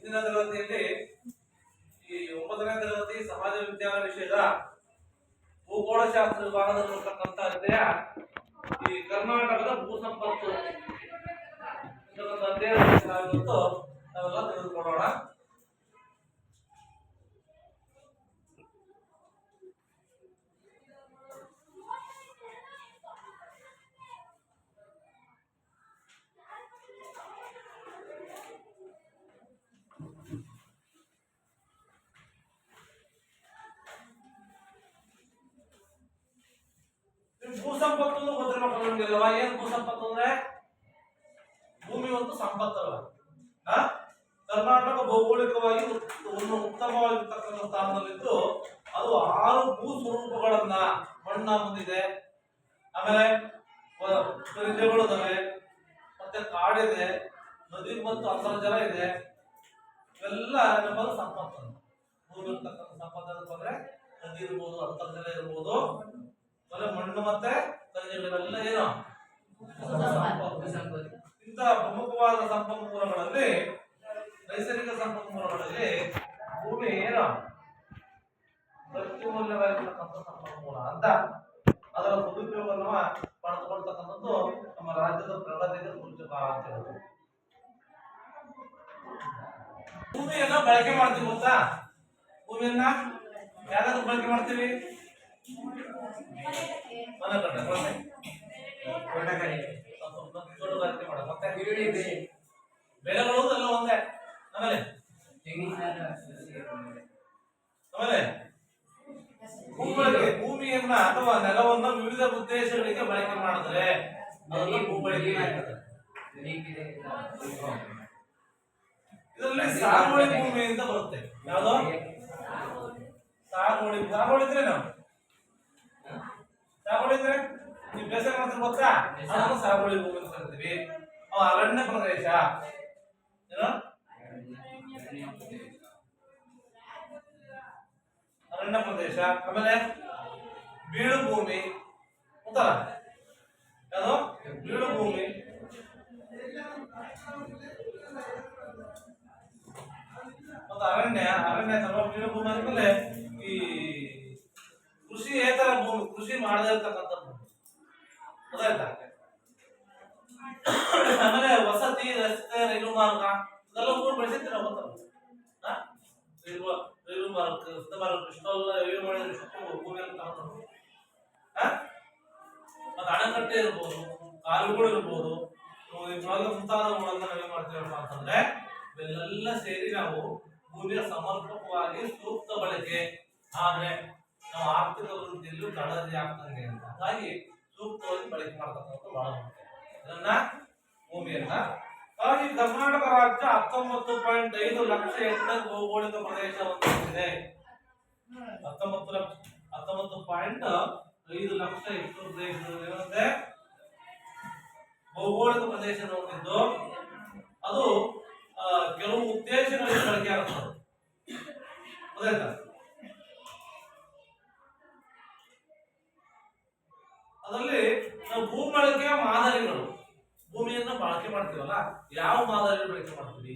ಇಂದಿನ ತರಗತಿಯಲ್ಲಿ ಈ 9ನೇ ತರಗತಿ ಸಮಾಜ ವಿಜ್ಞಾನ ವಿಷಯದ ಭೂಗೋಳಶಾಸ್ತ್ರ ವಿಭಾಗದಲ್ಲಿರತಕ್ಕಂಥ ಅಧ್ಯಾಯ ಈ ಕರ್ನಾಟಕದ ಭೂ ಸಂಪತ್ತು ಅಧ್ಯಾಯವನ್ನು ನಾವೆಲ್ಲ ತಿಳಿದುಕೊಳ್ಳೋಣ. ಭೂಸಂಪತ್ತು ಗೊತ್ತಿರಬೇಕು ನಮಗೆಲ್ಲವಾ. ಏನ್ ಭೂಸಂಪತ್ತು ಅಂದ್ರೆ ಭೂಮಿ ಒಂದು ಸಂಪತ್ತಲ್ಲ. ಕರ್ನಾಟಕ ಭೌಗೋಳಿಕವಾಗಿ ಒಂದು ಉತ್ತಮವಾಗಿರ್ತಕ್ಕಂಥ ಸ್ಥಾನದಲ್ಲಿದ್ದು ಅದು 6 ಭೂ ಸ್ವರೂಪಗಳನ್ನ ಮಣ್ಣ ಹೊಂದಿದೆ. ಆಮೇಲೆ ಖನಿಜಗಳಿದಾವೆ, ಮತ್ತೆ ಕಾಡಿದೆ, ನದಿ ಮತ್ತು ಅಂತರ್ಜಲ ಇದೆ. ಇವೆಲ್ಲ ನಮ್ಮದು ಸಂಪತ್ತು. ಭೂಮಿ ಇರ್ತಕ್ಕಂಥ ಸಂಪತ್ತು ಅಂದ್ರೆ ನದಿ ಇರ್ಬೋದು, ಅಂತರ್ಜಲ ಇರ್ಬೋದು, ಮಣ್ಣು ಮತ್ತೆ ಖನಿಜಗಳೆಲ್ಲ ಏನು ಇಂತಹ ಪ್ರಮುಖವಾದ ಸಂಪನ್ಮೂಲಗಳಲ್ಲಿ, ನೈಸರ್ಗಿಕ ಸಂಪನ್ಮೂಲಗಳಲ್ಲಿ ಭೂಮಿ ಏನು ಅತ್ಯಮೂಲ್ಯವಾಗಿರ್ತಕ್ಕಂಥ ಸಂಪನ್ಮೂಲ ಅಂತ ಅದರ ಸದುಪಯೋಗವನ್ನು ಪಡೆದುಕೊಳ್ತಕ್ಕಂಥದ್ದು ನಮ್ಮ ರಾಜ್ಯದ ಪ್ರಗತಿಗೆ ಸೂಚಕ ಅಂತ ಹೇಳುದು. ಭೂಮಿಯನ್ನ ಬಳಕೆ ಮಾಡ್ತೀವಿ ಗೊತ್ತಾ? ಭೂಮಿಯನ್ನ ಯಾರಾದ್ರೂ ಬಳಕೆ ಮಾಡ್ತೀವಿ? ಮನೆ ಮತ್ತೆ ಬೆಳೆಗಳು ಎಲ್ಲ ಒಂದೇ. ಆಮೇಲೆ ಭೂಮಿಯನ್ನ ಅಥವಾ ನೆಲವನ್ನ ವಿವಿಧ ಉದ್ದೇಶಗಳಿಗೆ ಬಳಕೆ ಮಾಡಿದ್ರೆ ಅದನ್ನ ಭೂಬಳಕೆ ಆಗ್ತದೆ. ಇದರಲ್ಲಿ ಸಾಗುವಳಿ ಭೂಮಿ ಅಂತ ಬರುತ್ತೆ. ಯಾವ್ದು ಸಾಗುವಳಿ? ಸಾಗುವಳಿ ಇದ್ರೆ ನಾವು ಸಾಗುವಳಿದ್ರೆ ನೀವು ಬೇಸಾಯ ಮಾಡ್ತಾರೆ ಗೊತ್ತಾ? ಅದನ್ನು ಸಾಗುವಳಿ ಭೂಮಿ ಅಂತ ಕರಿತೀವಿ. ಅರಣ್ಯ ಪ್ರದೇಶ ಏನು? ಅರಣ್ಯ ಪ್ರದೇಶ. ಆಮೇಲೆ ಬೀಳು ಭೂಮಿ ಗೊತ್ತಲ್ಲ? ಯಾವುದು ಬೀಳು ಭೂಮಿ. ಮತ್ತು ಅರಣ್ಯ ಬೀಳು ಭೂಮಿ ಆದ್ಮೇಲೆ ಈ ಕೃಷಿಯೇತರ ಭೂಮಿ, ಕೃಷಿ ಮಾಡದೇ ಇರ್ತಕ್ಕಂಥ ಭೂಮಿ ಗೊತ್ತಾಯ್ತಾ? ಆಮೇಲೆ ವಸತಿ, ರಸ್ತೆ, ರೈಲು ಮಾರ್ಗ ಇದೆಲ್ಲ ಊರು ಬೆಳೆಸಿರ್ತೀರ ಗೊತ್ತಲ್ಲ? ರೈಲು ಮಾರ್ಗ, ರಸ್ತೆ ಮಾರ್ಗ ಇಷ್ಟೆಲ್ಲ ರೈಲು ಮಾಡಿದ್ರೆ ಭೂಮಿಯನ್ನು ತಗೊಂಡು ಮತ್ತೆ ಅಣೆಕಟ್ಟೆ ಇರ್ಬೋದು, ಕಾಲುಗಳು ಇರ್ಬೋದು, ಮುಂತಾದವುಗಳನ್ನ ನಾವೇನ್ ಮಾಡ್ತೀವಪ್ಪ ಅಂತಂದ್ರೆ ಇವೆಲ್ಲ ಸೇರಿ ನಾವು ಭೂಮಿಯ ಸಮರ್ಪಕವಾಗಿ ಸೂಕ್ತ ಬಳಕೆ ಆದ್ರೆ ನಾವು ಆರ್ಥಿಕ ಅಭಿವೃದ್ಧಿಯಲ್ಲೂ ತಡದಿ ಆಗ್ತಂಗೆ ಅಂತ. ಹಾಗಾಗಿ ಸೂಕ್ತವಾಗಿ ಬಳಕೆ ಮಾಡ್ತಕ್ಕಂಥ ಬಹಳ ಮುಖ್ಯ ಇದನ್ನ ಭೂಮಿಯನ್ನ. ಹಾಗಾಗಿ ಕರ್ನಾಟಕ ರಾಜ್ಯ 19.5 ಲಕ್ಷ ಹೆಕ್ಟೇರ್ ಭೌಗೋಳಿಕ ಪ್ರದೇಶ ಹೊಂದಿದೆ. 19.5 ಲಕ್ಷ ಹೆಕ್ಟೇರ್ ಪ್ರದೇಶದಲ್ಲಿರುತ್ತೆ ಭೌಗೋಳಿಕ ಪ್ರದೇಶ ಹೊಂದಿದ್ದು ಅದು ಕೆಲವು ಉದ್ದೇಶಗಳಿಗೆ ಬಳಕೆ ಆಗುತ್ತದೆ. ಗೊತ್ತಾಯ್ತಾ? ಅದರಲ್ಲಿ ನಾವು ಭೂಬಳಕೆಯ ಮಾದರಿಗಳು, ಭೂಮಿಯನ್ನ ಬಳಕೆ ಮಾಡ್ತೀವಲ್ಲ, ಯಾವ ಮಾದರಿ ಬಳಕೆ ಮಾಡ್ತೀವಿ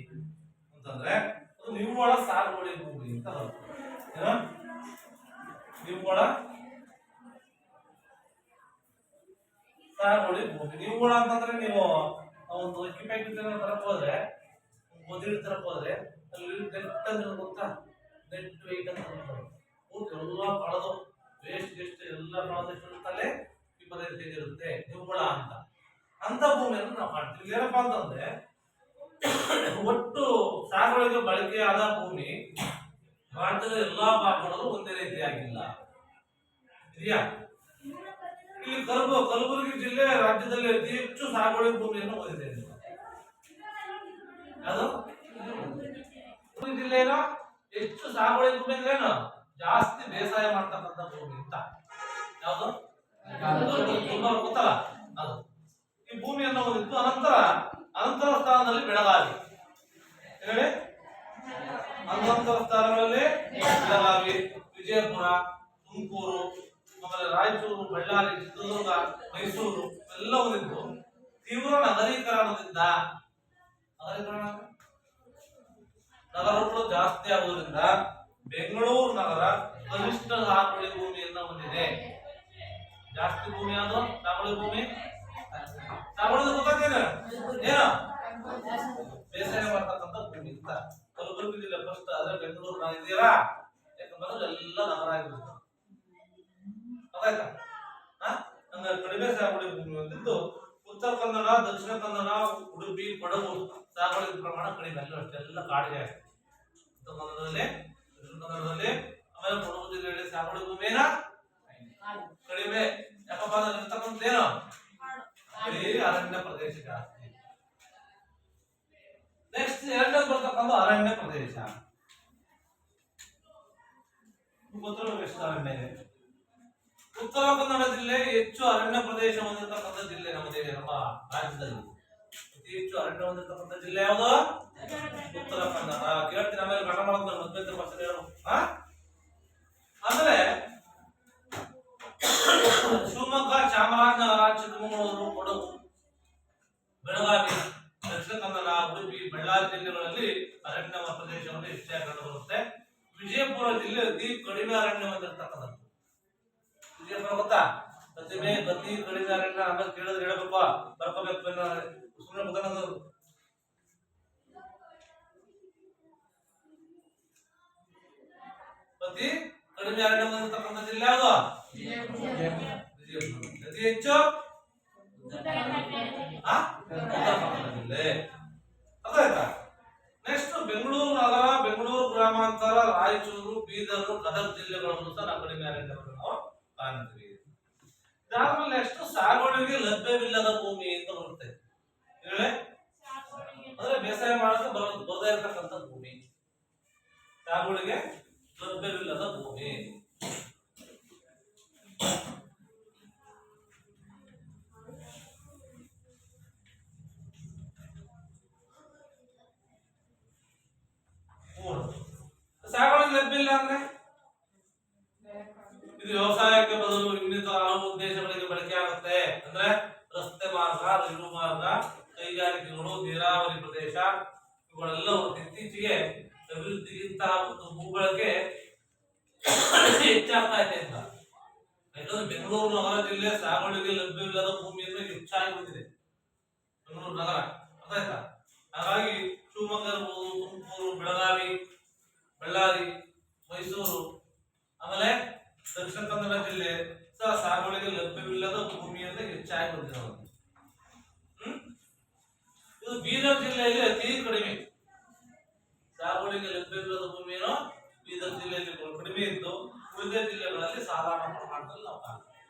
ಅಂತಂದ್ರೆ ಅದು ನಿವ್ವಳ ಸಾಗುವಳಿ ಭೂಮಿ ಅಂತ ಬರ್ತದೆ. ನಿವ್ವಳ ಸಾಗುವಳಿ ಭೂಮಿ. ನಿವ್ವಳ ಅಂತಂದ್ರೆ ನೀವು ಒಂದು ಅಕ್ಕಿ ಪ್ಯಾಕೆಟ್ ತರಕ್ ಹೋದ್ರೆ, ಮೊದಲು ತರಕ್ ಹೋದ್ರೆ ಅಲ್ಲಿ ನೆಟ್ ಅಂದ್ರೆ ಗೊತ್ತಾ? ನೆಟ್ ವೆಯ್ಟ್ ಅಂತ ಎಲ್ಲ ಕಳೆದು ವೇಸ್ಟ್ ಎಲ್ಲ ಕಳೆದಷ್ಟೇ ಇರುತ್ತೆ ನಿವ್ವಳ ಅಂತ. ಅಂತ ಭೂಮಿಯನ್ನು ನಾವು ಮಾಡ್ತೀವಿ. ಏನಪ್ಪಾ ಅಂತಂದ್ರೆ ಒಟ್ಟು ಸಾಗುವಳಿಗೆ ಬಳಕೆಯಾದ ಭೂಮಿ ರಾಜ್ಯದ ಎಲ್ಲಾ ಭಾಗಗಳಲ್ಲೂ ಒಂದೇ ರೀತಿಯಾಗಿಲ್ಲ. ಇದೆಯಾ? ಇಲ್ಲಿ ಕಲಬುರಗಿ ಜಿಲ್ಲೆ ರಾಜ್ಯದಲ್ಲಿ ಅತಿ ಹೆಚ್ಚು ಸಾಗುವಳಿ ಭೂಮಿಯನ್ನು ಹೊಂದಿದೆ. ಅದು ಜಿಲ್ಲೆಯ ಹೆಚ್ಚು ಸಾಗುವಳಿ ಭೂಮಿ ಅಂದ್ರೆ ಏನು? ಜಾಸ್ತಿ ಬೇಸಾಯ ಮಾಡ್ತಕ್ಕಂಥ ಭೂಮಿ ಅಂತ. ಯಾವುದು ಗೊತ್ತಲ್ಲ? ಅದು ಈ ಭೂಮಿಯನ್ನು ಹೊಂದಿತ್ತು. ಅನಂತರ ಸ್ಥಾನದಲ್ಲಿ ಬೆಳಗಾವಿ. ಹೇಳಿ, ಅನಂತರ ಸ್ಥಾನಗಳಲ್ಲಿ ಬೆಳಗಾವಿ, ವಿಜಯಪುರ, ತುಮಕೂರು, ಆಮೇಲೆ ರಾಯಚೂರು, ಬಳ್ಳಾರಿ, ಚಿತ್ರದುರ್ಗ, ಮೈಸೂರು ಎಲ್ಲ ಹೊಂದಿತ್ತು. ತೀವ್ರ ನಗರೀಕರಣದಿಂದ ನಗರಗಳು ಜಾಸ್ತಿ ಆಗುವುದರಿಂದ ಬೆಂಗಳೂರು ನಗರ ಕನಿಷ್ಠ ಸಾಗುವಳಿ ಭೂಮಿಯನ್ನ ಹೊಂದಿದೆ. ಜಾಸ್ತಿ ಭೂಮಿ ಯಾವುದು? ಸಾಗುವಳಿ ಭೂಮಿ. ಸಾಗುವಳಿ ಗೊತ್ತಾಗ್ತೇನೆ ಏನು ಬೇಸಾಯ ಮಾಡ್ತಕ್ಕಂಥ ಭೂಮಿ ಅಂತ. ಕಲಬುರಗಿ ಜಿಲ್ಲೆ ಫಸ್ಟ್, ಆದ್ರೆ ಬೆಂಗಳೂರು ಇದೆಯಲ್ಲ, ಯಾಕಂದ್ರೆ ಎಲ್ಲ ನಗರ ಆಗಿರುತ್ತೆ. ಗೊತ್ತಾಯ್ತಾ? ಹಂಗ ಕಡಿಮೆ ಸಾಗುವಳಿ ಭೂಮಿ ಹೊಂದಿದ್ದು ಉತ್ತರ ಕನ್ನಡ, ದಕ್ಷಿಣ ಕನ್ನಡ, ಉಡುಪಿ, ಕೊಡಗು ಸಾಗುವಳಿ ಪ್ರಮಾಣ ಕಡಿಮೆ. ಅಲ್ಲೂ ಅಷ್ಟೇ ಎಲ್ಲ ಕಾಡಿಗೆ. ಉತ್ತರ ಕನ್ನಡದಲ್ಲಿ, ದಕ್ಷಿಣ ಕನ್ನಡದಲ್ಲಿ, ಆಮೇಲೆ ಕೊಡಗು ಜಿಲ್ಲೆಯಲ್ಲಿ ಸಾಗುವಳಿ ಭೂಮಿ ಏನ ಕಡಿಮೆ. ಯಾಕಪ್ಪ ಅಂದ್ರೆ ಇರ್ತಕ್ಕಂಥದ್ದೇನು ಅರಣ್ಯ ಪ್ರದೇಶ ಜಾಸ್ತಿ. ನೆಕ್ಸ್ಟ್ ಎರಡನೇ ಬರ್ತಕ್ಕಂಥ ಅರಣ್ಯ ಪ್ರದೇಶ. ಗೊತ್ತಿರಬೇಕು ಎಷ್ಟು ಅರಣ್ಯ ಇದೆ. ಉತ್ತರ ಕನ್ನಡ ಜಿಲ್ಲೆ ಹೆಚ್ಚು ಅರಣ್ಯ ಪ್ರದೇಶ ಹೊಂದಿರತಕ್ಕಂಥ ಜಿಲ್ಲೆ ನಮ್ಮ ರಾಜ್ಯದಲ್ಲಿ. ಅತಿ ಹೆಚ್ಚು ಅರಣ್ಯ ಹೊಂದಿರತಕ್ಕಂಥ ಜಿಲ್ಲೆ ಯಾವುದು? ಉತ್ತರ ಕನ್ನಡ. ಕೇಳ್ತೀನಿ ಆಮೇಲೆ ಗಣ ಮಾಡೋದು ಮಧ್ಯಂತರ ಭಾಷೆ ಹೇಳು. ಅಂದ್ರೆ ಶಿವಮೊಗ್ಗ, ಚಾಮರಾಜನಗರ, ಚಿಕ್ಕಮಗಳೂರು, ಕೊಡಗು, ಬೆಳಗಾವಿ, ದಕ್ಷಿಣ ಕನ್ನಡ, ಉಡುಪಿ, ಬಳ್ಳಾರಿ ಜಿಲ್ಲೆಗಳಲ್ಲಿ ಅರಣ್ಯ ಪ್ರದೇಶವನ್ನು ಹೆಚ್ಚಾಗಿ ಕಂಡುಬರುತ್ತೆ. ವಿಜಯಪುರ ಜಿಲ್ಲೆ ಅತಿ ಕಡಿಮೆ ಅರಣ್ಯ ಹೊಂದಿರತಕ್ಕಂಥದ್ದು. ವಿಜಯಪುರ ಗೊತ್ತಾ? ಪ್ರತಿಮೆ ಅತಿ ಕಡಿಮೆ ಅರಣ್ಯ. ಆಮೇಲೆ ಕೇಳಿದ್ರೆ ಹೇಳಬೇಕು, ಬರ್ಕೋಬೇಕು, ಸುಮ್ಮನೆ ಗೊತ್ತಾಗೋದು. ಅತಿ ಕಡಿಮೆ ಅರಣ್ಯ ಹೊಂದಿರತಕ್ಕಂಥ ಜಿಲ್ಲೆ ಯಾವುದು? ವಿಜಯಪುರ. ಅತಿ ಹೆಚ್ಚು ಉತ್ತರ ಕನ್ನಡ ಜಿಲ್ಲೆ. ಅದಾಯ್ತಾ? ನೆಕ್ಸ್ಟ್ ಬೆಂಗಳೂರು ನಗರ, ಬೆಂಗಳೂರು ಗ್ರಾಮಾಂತರ, ರಾಯಚೂರು, ಬೀದರ್, ಗದಗ ಜಿಲ್ಲೆಗಳನ್ನು ಸಹ ನಾವು ಕಡಿಮೆ ಅರಣ್ಯವನ್ನು ನಾವು ಕಾಣ್ತೀವಿ. ಇದಾದ್ಮೇಲೆ ನೆಕ್ಸ್ಟ್ ಸಾಗುವಳಿಗೆ ಲಭ್ಯವಿಲ್ಲದ ಭೂಮಿ ಅಂತ ಬರುತ್ತೆ. ಅಂದ್ರೆ ಬೇಸಾಯ ಮಾಡೋಕೆ ಬರದೇ ಇರತಕ್ಕಂಥ ಭೂಮಿ. ಸಾಗುವಳಿಗೆ ಲಭ್ಯವಿಲ್ಲದ ಭೂಮಿ. ಸಾಗುವಳಿ ಲಭ್ಯ ಇಲ್ಲ ಅಂದ್ರೆ ಇದು ವ್ಯವಸಾಯಕ್ಕೆ ಬದಲು ಇನ್ನಿತರ ಹಲವು ಉದ್ದೇಶಗಳಿಗೆ ಬಳಕೆ ಆಗುತ್ತೆ. ಅಂದ್ರೆ ರಸ್ತೆ ಮಾರ್ಗ, ರೈಲು ಮಾರ್ಗ, ಕೈಗಾರಿಕೆಗಳು, ನೀರಾವರಿ ಪ್ರದೇಶ ಇವುಗಳೆಲ್ಲ ಇತ್ತೀಚೆಗೆ ಅಭಿವೃದ್ಧಿಗಿಂತ ಒಂದು ಭೂಬಳಕೆ ಹೆಚ್ಚಾಗ್ತಾ ಇದೆ ಅಂತ. ಯಾಕಂದ್ರೆ ಬೆಂಗಳೂರು ನಗರ ಜಿಲ್ಲೆ ಸಾಗುವಳಿಗೆ ಲಭ್ಯವಿಲ್ಲದ ಭೂಮಿಯನ್ನು ಹೆಚ್ಚಾಗಿ ಹೊಂದಿದೆ ಬೆಂಗಳೂರು ನಗರ. ಅರ್ಥಾಯ್ತಾ? ಹಾಗಾಗಿ ಶಿವಮೊಗ್ಗ ಇರ್ಬೋದು, ತುಮಕೂರು, ಬೆಳಗಾವಿ, ಬಳ್ಳಾರಿ, ಮೈಸೂರು, ಆಮೇಲೆ ದಕ್ಷಿಣ ಕನ್ನಡ ಜಿಲ್ಲೆ ಸಹ ಸಾಗುವಳಿಗೆ ಲಭ್ಯವಿಲ್ಲದ ಭೂಮಿಯನ್ನು ಹೆಚ್ಚಾಗಿ ಹೊಂದಿರೋದು. ಇದು ಬೀದರ್ ಜಿಲ್ಲೆಯಲ್ಲಿ ಅತಿ ಕಡಿಮೆ. ಸಾಗುವಳಿಗೆ ಲಭ್ಯವಿಲ್ಲದ ಭೂಮಿಯನ್ನು ಬೀದರ್ ಜಿಲ್ಲೆಯಲ್ಲಿ ಕಡಿಮೆ ಇದ್ದು ಉಳಿದ ಜಿಲ್ಲೆಗಳಲ್ಲಿ ಸಾಧಾರಣ ಪ್ರಮಾಣದಲ್ಲಿ ನಾವು ಕಾಣ್ತೀವಿ.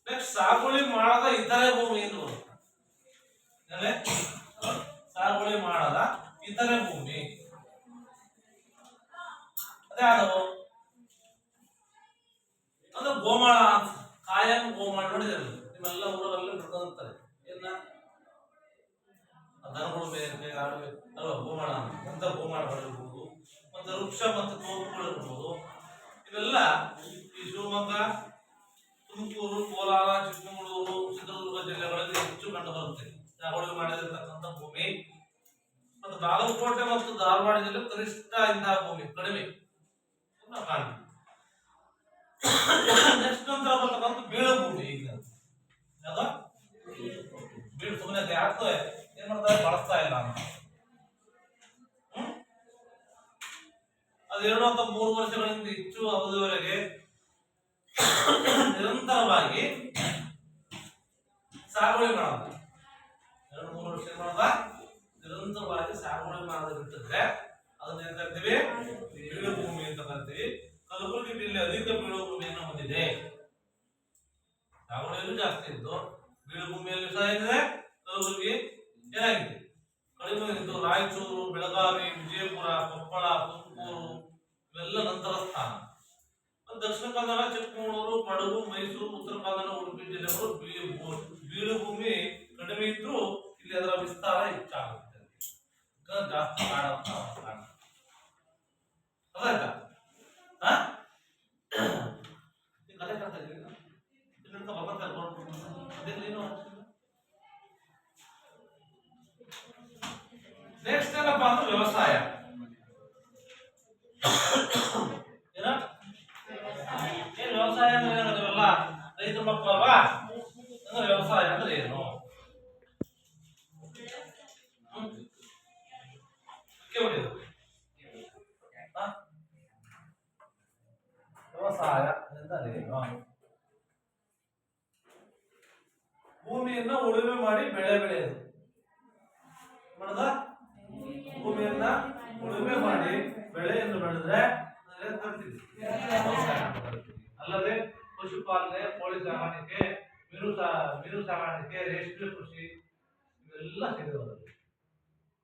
ನೆಕ್ಸ್ಟ್ ಸಾಗುವಳಿ ಮಾಡದ ಇತರೆ ಭೂಮಿ ಎಂದು ಬರುತ್ತೆ. ಸಾಗುವಳಿ ಮಾಡದ ಇತರೆ ಭೂಮಿ ಅದ್ಯಾವುದು ಅಂದ್ರೆ ಗೋಮಾಳ ಅಂತ. ಕಾಯಂ ಗೋಮಾಳ ನೋಡಿದ್ರೆ ನಿಮ್ಮೆಲ್ಲ ಊರಲ್ಲಿ ಬರ್ತಾರೆ. ಏನ ದನಗಳು ಬೇರೆ ಆಡಬೇಕು ಅಲ್ವಾ? ಗೋಮಾಳ ಅಂತ ಗೋಮಾಳ ಮಾಡಿರ್ಬೋದು. ಮತ್ತೆ ವೃಕ್ಷ ಮತ್ತು ತೋಪುಗಳು ಇರ್ಬೋದು. ಇವೆಲ್ಲ ಈ ಶಿವಮೊಗ್ಗ, ತುಮಕೂರು, ಕೋಲಾರ, ಚಿಕ್ಕಮಗಳೂರು, ಚಿತ್ರದುರ್ಗ ಜಿಲ್ಲೆಗಳಲ್ಲಿ ಹೆಚ್ಚು ಕಂಡು ಬರುತ್ತೆ ಸಾಗುವಳಿ ಮಾಡಿರತಕ್ಕಂಥ ಭೂಮಿ. ಮತ್ತು ಬಾಗಲಕೋಟೆ ಮತ್ತು ಧಾರವಾಡ ಜಿಲ್ಲೆ ಕನಿಷ್ಠ ಇಂತಹ ಭೂಮಿ ಕಡಿಮೆ ಕಾಣ್ತೀವಿ. ನೆಕ್ಸ್ಟ್ ಅಂತ ಬರ್ತಕ್ಕಂಥ ಬೀಳು ಭೂಮಿ. ಈಗ ಯಾವ್ದು ಬೀಳು ಸುಮ್ಮನೆ ಯಾಕೆ ಏನ್ ಮಾಡ್ತಾರೆ, ಬಳಸ್ತಾ ಇಲ್ಲ ಅಂತ. ಅದು 2 ಅಥವಾ 3 ವರ್ಷಗಳಿಂದ ಹೆಚ್ಚು ಅವಧಿವರೆಗೆ ನಿರಂತರವಾಗಿ ಸಾಗುವಳಿ ಮಾಡೋದು. 2-3 ವರ್ಷ ಮಾಡೋದ ನಿರಂತರವಾಗಿ ಸಾಗುವಳಿ ಮಾಡೋದು ಬಿಟ್ಟಿದ್ರೆ ಅದನ್ನ ಏನ್ ಕರಿತೀವಿ? ಬೀಳು ಭೂಮಿ ಅಂತ ಕರಿತೀವಿ. ಕಲಬುರಗಿ ಜಿಲ್ಲೆ ಅಧಿಕ ಬೀಳು ಭೂಮಿಯನ್ನು ಹೊಂದಿದೆ. ಸಾಗುವಳಿಯಲ್ಲೂ ಜಾಸ್ತಿ ಇದ್ದು ಬೀಳು ಭೂಮಿಯಲ್ಲಿ ಸಹ ಏನಿದೆ? ಕಲಬುರಗಿ ಏನಾಗಿದೆ? ಕಡಿಮೆ ಇದ್ದು. ರಾಯಚೂರು, ಬೆಳಗಾವಿ, ವಿಜಯಪುರ, ಕೊಪ್ಪಳ, ತುಮಕೂರು ಇವೆಲ್ಲ ನಂತರ ಸ್ಥಾನ. ದಕ್ಷಿಣ ಕನ್ನಡ, ಚಿಕ್ಕಮಗಳೂರು, ಕೊಡಗು, ಮೈಸೂರು, ಉತ್ತರ ಕನ್ನಡ, ಉಡುಪಿ ಜಿಲ್ಲೆಗಳು ಬೀಳು ಭೂಮಿ ಕಡಿಮೆ ಇದ್ರೂ ಇಲ್ಲಿ ಅದರ ವಿಸ್ತಾರ ಹೆಚ್ಚಾಗುತ್ತೆ. ಜಾಸ್ತಿ ಕಾಣುವಂತ ಕಾರಣ ಅದಾಯ್ತಾ? ನೆಕ್ಸ್ಟ್ ಏನಪ್ಪ ಅಂದ್ರೆ ವ್ಯವಸಾಯ. ಏನ ಏನ್ ವ್ಯವಸಾಯ ಅಂದ್ರೆ ಏನು? ನೀವೆಲ್ಲ ರೈತರ ಮಕ್ಕಳು ಅಲ್ವಾ? ಅಂದ್ರೆ ವ್ಯವಸಾಯ ಅಂದ್ರೆ ಏನು? ವ್ಯವಸಾಯ ಎಂದರೇನು? ಭೂಮಿಯನ್ನ ಉಳುಮೆ ಮಾಡಿ ಬೆಳೆ ಬೆಳೆಯೋದು. ಮಾಡದ ಭೂಮಿಯನ್ನ ಉಳುಮೆ ಮಾಡಿ ಬೆಳೆಯನ್ನು ಬೆಳೆದ್ರೆ ಅಲ್ಲದೆ ಪಶುಪಾಲನೆ, ಕೋಳಿ ಸಾಕಾಣಿಕೆ, ಮೀನು ಸಾಕಾಣಿಕೆ, ರೇಷ್ಮೆ ಕೃಷಿ ಇವೆಲ್ಲ ಸೇರಿರೋದು.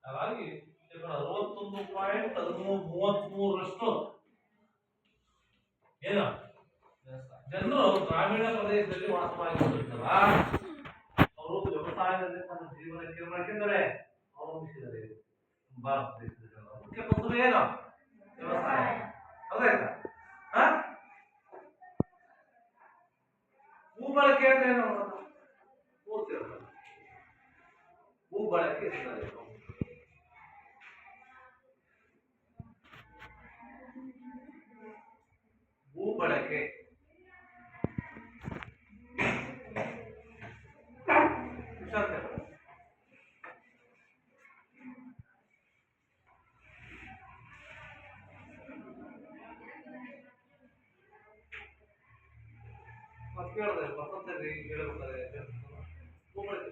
ಹಾಗಾಗಿ 61.33% ಏನು ಜನರು ಗ್ರಾಮೀಣ ಪ್ರದೇಶದಲ್ಲಿ ವಾಸವಾಗಿರುತ್ತಲ್ಲ, ಅವರು ವ್ಯವಸಾಯದಲ್ಲಿ ತಮ್ಮ ಜೀವನಕ್ಕೆ ಮಾಡ್ತಿದ್ದಾರೆ, ಅವಲಂಬಿಸಿದ್ದಾರೆ. ಭಾರತ ದೇಶದ ಮುಖ್ಯ ಪತ್ರ ಏನು? ವ್ಯವಸಾಯ. ಹೌದಾಯ್ತಾ? ಭೂ ಬಳಕೆ ಅಂದ್ರೆ ಏನು? ಪೂರ್ತಿ ಭೂ ಬಳಕೆ ಎಂದರೇನು? ಭೂ ಬಳಕೆ ಕೇಳಿದ್ರೆ ಬರ್ತಂತೆ ಹೇಳ್ಬೇಕಾದ್ರೆ ಭೂ ಬಳಕೆ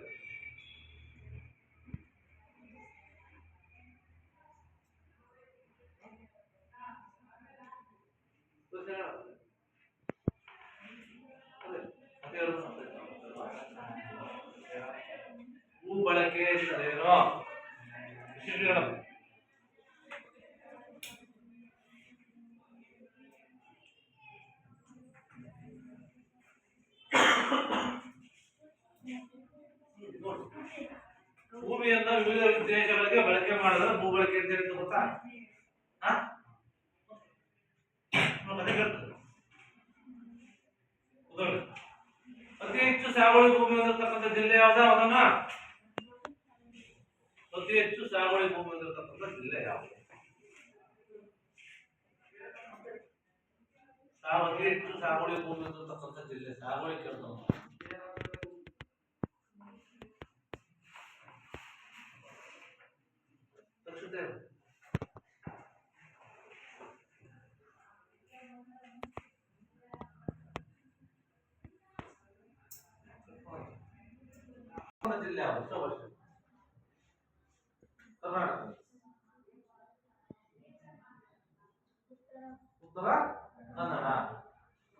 ಭೂ ಬಳಕೆ ಎಂದರೇನು? ಭೂಮಿಯನ್ನ ವಿವಿಧ ಉದ್ದೇಶಗಳಿಗೆ ಬಳಕೆ ಮಾಡಿದ್ರೆ ಭೂ ಬಳಕೆ ಅಂತ ಹೇಳಿದ್ರೆ ಗೊತ್ತಾ? ಅತಿ ಹೆಚ್ಚು ಸಾಗುವಳಿ ಭೂಮಿ ಹೊಂದಿರತಕ್ಕಂಥ ಜಿಲ್ಲೆ ಯಾವ್ದು? ಅವನನ್ನ ಅತಿ ಹೆಚ್ಚು ಸಾಗುವಳಿ ಭೂಮಿ ಹೊಂದಿರತಕ್ಕಂಥ ಜಿಲ್ಲೆ ಯಾವುದು? ಅತಿ ಹೆಚ್ಚು ಸಾಗುವಳಿ ಭೂಮಿ ಹೊಂದಿರತಕ್ಕಂಥ ಜಿಲ್ಲೆ ಸಾಗುವಳಿ ಕೇಳ್ತಾವ. ಜಿಲ್ಲೆ ಯಾವುದು? ಕರ್ನಾಟಕ, ಉತ್ತರ ಕನ್ನಡ.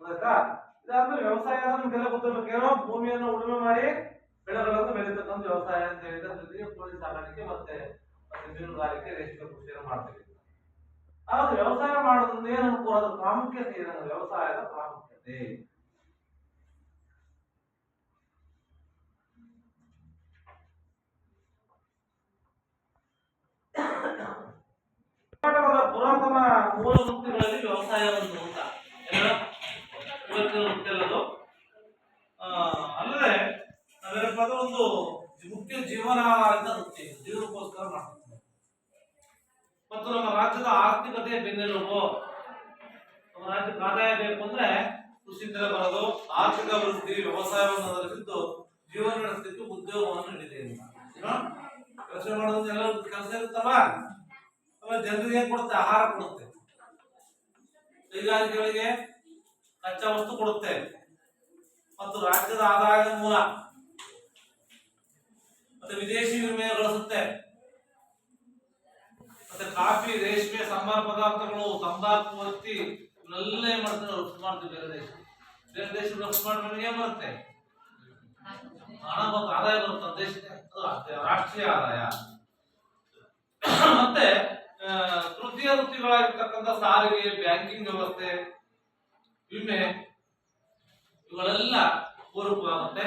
ಆಯ್ತಾ? ಇದಾದ್ಮೇಲೆ ವ್ಯವಸಾಯ ನಮ್ಗೆಲ್ಲ ಗೊತ್ತಿರ್ಬೇಕೇನೋ, ಭೂಮಿಯನ್ನು ಉಳುಮೆ ಮಾಡಿ ಬೆಳೆಗಳನ್ನು ಬೆಳೀತಕ್ಕಂಥ ವ್ಯವಸಾಯ ಅಂತ ಹೇಳಿದ್ರೆ ಜೊತೆಗೆ ಕೋಳಿ ಸಾಕಾಣಿಕೆ ಮತ್ತೆ ಮೀನುಗಾರಿಕೆ, ರೇಷ್ಮೆ ಕೃಷಿಯನ್ನು ಮಾಡ್ತೀವಿ. ಆದ್ರೆ ವ್ಯವಸಾಯ ಮಾಡೋದ್ರಿಂದ ಏನು ಅನುಕೂಲ? ಅದ್ರ ಪ್ರಾಮುಖ್ಯತೆ ಏನಂದ್ರೆ ವ್ಯವಸಾಯದ ಪ್ರಾಮುಖ್ಯತೆ. ಕರ್ನಾಟಕದ ಪುರಾತನ ಮೂಲ ವೃತ್ತಿಗಳಲ್ಲಿ ವ್ಯವಸಾಯ ಒಂದು ಅಂತ ಇವತ್ತಿನ ವೃತ್ತಿ ಅಲ್ಲದು. ಅಲ್ಲದೆ ನಾವೇನಪ್ಪ ಅಂದ್ರೆ ಒಂದು ಮುಖ್ಯ ಜೀವನಾಧಾರಿತ ವೃತ್ತಿ, ಜೀವನಕ್ಕೋಸ್ಕರ ಮಾಡ್ತೀವಿ. ಮತ್ತು ನಮ್ಮ ರಾಜ್ಯದ ಆರ್ಥಿಕತೆ ಬೆನ್ನೆಲುಬು. ನಮ್ಮ ರಾಜ್ಯಕ್ಕೆ ಆದಾಯ ಬೇಕು ಅಂದ್ರೆ ಕೃಷಿಯಿಂದಲೇ ಬರೋದು. ಆರ್ಥಿಕ ವೃತ್ತಿ ವ್ಯವಸಾಯವನ್ನು ಆಧರಿಸಿದ್ದು ಜೀವನ ನಡೆಸಲಿಕ್ಕೆ ಉದ್ಯೋಗವನ್ನು ನೀಡಿದೆ. ಕೆಲಸ ಮಾಡೋದು ಎಲ್ಲ ಕೆಲಸ ಇರುತ್ತಲ್ಲ, ಜನರಿಗೆ ಏನ್ ಕೊಡುತ್ತೆ? ಆಹಾರ ಕೊಡುತ್ತೆ. ಕೈಗಾರಿಕೆಗಳಿಗೆ ಕಚ್ಚಾ ವಸ್ತು ಕೊಡುತ್ತೆ ಮತ್ತು ರಾಜ್ಯದ ಆದಾಯದ ಮೂಲ. ಮತ್ತೆ ವಿದೇಶಿ ವಿನಿಮಯ ಗಳಿಸುತ್ತೆ. ಮತ್ತೆ ಕಾಫಿ, ರೇಷ್ಮೆ, ಸಂಬಾರ ಪದಾರ್ಥಗಳು, ತಂಬಾಕು, ಹತ್ತಿ ಇವನ್ನೆಲ್ಲ ಏನ್ ಮಾಡ್ತಾರೆ? ರಫ್ತು ಮಾಡ್ತೀವಿ ಬೇರೆ ದೇಶ. ಬೇರೆ ದೇಶ ರಫ್ತು ಮಾಡಿದ್ರೆ ಏನ್ ಬರುತ್ತೆ? ಹಣ ಮತ್ತು ಆದಾಯ ಬರುತ್ತೆ ದೇಶಕ್ಕೆ. ಅದು ರಾಷ್ಟ್ರೀಯ ಆದಾಯ. ಮತ್ತೆ ತೃತೀಯ ವೃತ್ತಿಗಳಾಗಿರ್ತಕ್ಕಂಥ ಸಾರಿಗೆ, ಬ್ಯಾಂಕಿಂಗ್ ವ್ಯವಸ್ಥೆ, ವಿಮೆ ಇವುಗಳೆಲ್ಲ ಪೂರಕವಾಗುತ್ತೆ.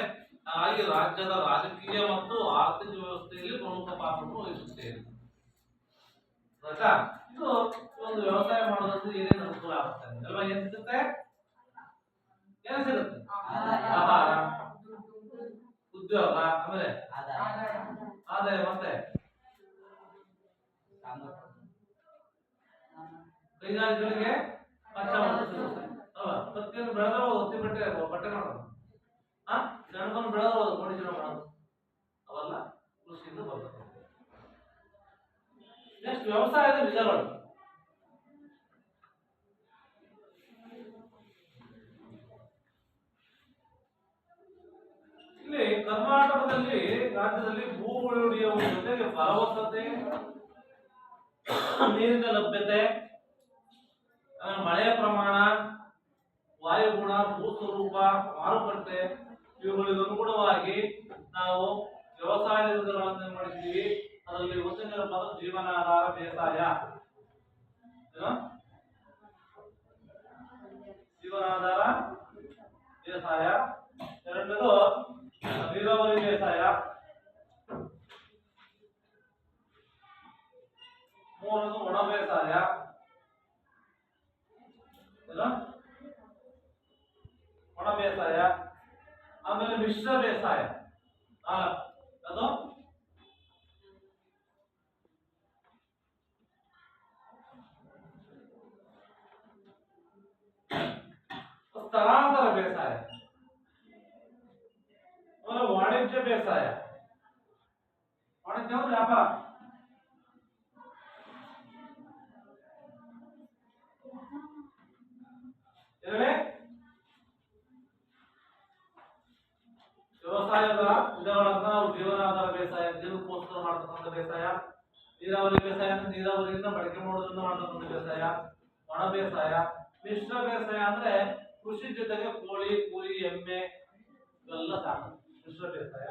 ಹಾಗಾಗಿ ರಾಜ್ಯದ ರಾಜಕೀಯ ಮತ್ತು ಆರ್ಥಿಕ ವ್ಯವಸ್ಥೆಯಲ್ಲಿ ಪ್ರಮುಖ ಪಾತ್ರವನ್ನು ವಹಿಸುತ್ತೆ. ಇದು ಒಂದು ವ್ಯವಸಾಯ ಮಾಡೋದ್ರಿಂದ ಏನೇನು ಅನುಕೂಲ ಆಗುತ್ತೆ ಅಲ್ವಾ? ಏನ್ ಸಿಗುತ್ತೆ? ಏನ್ ಸಿಗುತ್ತೆ? ಆಹಾರ, ಉದ್ಯೋಗ, ಆಮೇಲೆ ಆದಾಯ, ಮತ್ತೆ ಕೈಗಾರಿಕೆಗಳಿಗೆ ಕಚ್ಚಾ ವಸ್ತು ಸಿಗುತ್ತೆ ಅಲ್ವಾ? ಪ್ರತಿಯೊಂದು ಬೆಳೆದ್ರೆ ಒತ್ತಿ ಬಟ್ಟೆ ಮಾಡೋದು, ಜನಗೊಂದು ಬೆಳೆದ್ರೆ ಗೋಣಿಚೀಲ ಮಾಡೋದು, ಅವೆಲ್ಲ ಕೃಷಿಯಿಂದ ಬರ್ತದೆ. ನೆಕ್ಸ್ಟ್ ವ್ಯವಸಾಯದ ವಿಧಗಳು. ಇಲ್ಲಿ ಕರ್ನಾಟಕದಲ್ಲಿ ರಾಜ್ಯದಲ್ಲಿ ಭೂ ಉಳಿಯುವ ಜೊತೆಗೆ ಫಲವತ್ತತೆ, ನೀರಿನ ಲಭ್ಯತೆ, ಮಳೆಯ ಪ್ರಮಾಣ, ವಾಯುಗುಣ, ಭೂ ಸ್ವರೂಪ, ಮಾರುಕಟ್ಟೆ ಇವುಗಳಿಗೆ ಅನುಗುಣವಾಗಿ ನಾವು ವ್ಯವಸಾಯದ ವಿಧಗಳನ್ನು ಮಾಡಿದ್ದೀವಿ. ಅದರಲ್ಲಿ ಒಂದನೇ ಪದ ಜೀವನಾಧಾರ ಬೇಸಾಯ. ಜೀವನಾಧಾರ ಬೇಸಾಯ. ಎರಡನೇದು ನೀರಾವರಿ ಬೇಸಾಯ. ಮೂರನೇದು ಒಣ ಬೇಸಾಯ. ಒಣ ಬೇಸಾಯ. ಆಮೇಲೆ ಮಿಶ್ರ ಬೇಸಾಯ. ಅದು ಸ್ಥಳಾಂತರ ಬೇಸಾಯ. ಆಮೇಲೆ ವಾಣಿಜ್ಯ ಬೇಸಾಯ. ವಾಣಿಜ್ಯ ಅಂದ್ರೆ ವ್ಯಾಪಾರ. ವ್ಯವಸಾಯದ ವಿಧಗಳನ್ನ ನಾವು ಜೀವನಾಧಾರ ಬೇಸಾಯ, ಜೀವನಕ್ಕೋಸ್ಕರ ಮಾಡತಕ್ಕಂಥ ಬೇಸಾಯ. ನೀರಾವರಿ ಬೇಸಾಯ ಅಂದ್ರೆ ನೀರಾವರಿಯಿಂದ ಬಳಕೆ ಮಾಡೋದ್ರಿಂದ ಮಾಡತಕ್ಕಂಥ ಬೇಸಾಯ. ಒಣ ಬೇಸಾಯ. ಮಿಶ್ರ ಬೇಸಾಯ ಅಂದ್ರೆ ಕೃಷಿ ಜೊತೆಗೆ ಕೋಳಿ, ಕುರಿ, ಎಮ್ಮೆ ಇವೆಲ್ಲ ಸಾಕು, ಮಿಶ್ರ ಬೇಸಾಯ.